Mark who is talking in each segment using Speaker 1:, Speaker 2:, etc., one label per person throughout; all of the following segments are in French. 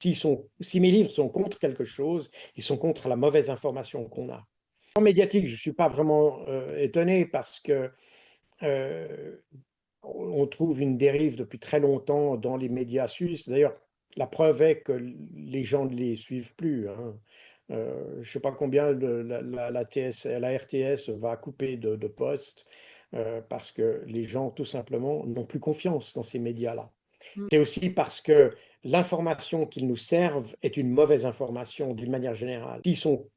Speaker 1: Si mes livres sont contre quelque chose, ils sont contre la mauvaise information qu'on a. En médiatique, je ne suis pas vraiment étonné parce que on trouve une dérive depuis très longtemps dans les médias suisses. D'ailleurs, la preuve est que les gens ne les suivent plus, hein. Je ne sais pas combien la RTS va couper de postes parce que les gens, tout simplement, n'ont plus confiance dans ces médias-là.
Speaker 2: Mm.
Speaker 1: C'est aussi parce que l'information qu'ils nous servent est une mauvaise information d'une manière générale.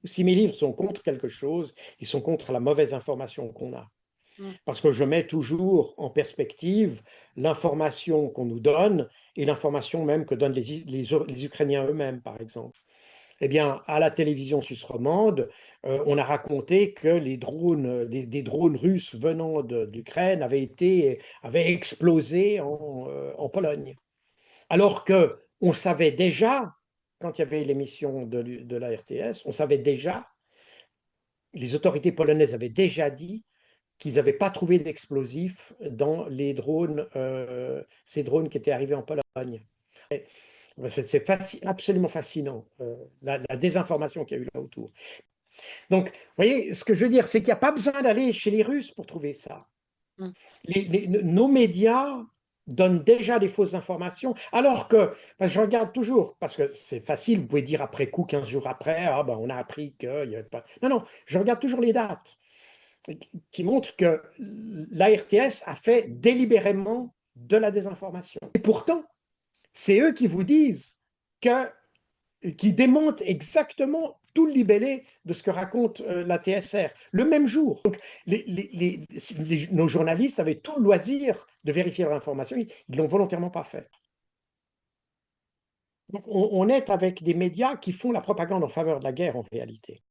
Speaker 1: Si mes livres sont contre quelque chose, ils sont contre la mauvaise information qu'on a.
Speaker 2: Mm.
Speaker 1: Parce que je mets toujours en perspective l'information qu'on nous donne et l'information même que donnent les Ukrainiens eux-mêmes, par exemple. Eh bien, à la télévision suisse romande, on a raconté que des drones russes venant d'Ukraine avaient explosé en Pologne. Alors que on savait déjà, quand il y avait l'émission de la RTS, on savait déjà, les autorités polonaises avaient déjà dit qu'ils n'avaient pas trouvé d'explosifs dans ces drones qui étaient arrivés en Pologne. C'est absolument fascinant, la désinformation qu'il y a eu là autour. Donc, vous voyez, ce que je veux dire, c'est qu'il n'y a pas besoin d'aller chez les Russes pour trouver ça.
Speaker 2: Mm.
Speaker 1: Nos médias donnent déjà des fausses informations, alors que, parce que je regarde toujours, parce que c'est facile, vous pouvez dire après coup, 15 jours après, ah ben on a appris qu'il n'y avait pas... Non, non, je regarde toujours les dates qui montrent que l'ARTS a fait délibérément de la désinformation. Et pourtant, c'est eux qui vous disent qui démontent exactement tout le libellé de ce que raconte la TSR, le même jour. Donc, nos journalistes avaient tout le loisir de vérifier leur information, ils ne l'ont volontairement pas fait. Donc, on est avec des médias qui font la propagande en faveur de la guerre en réalité.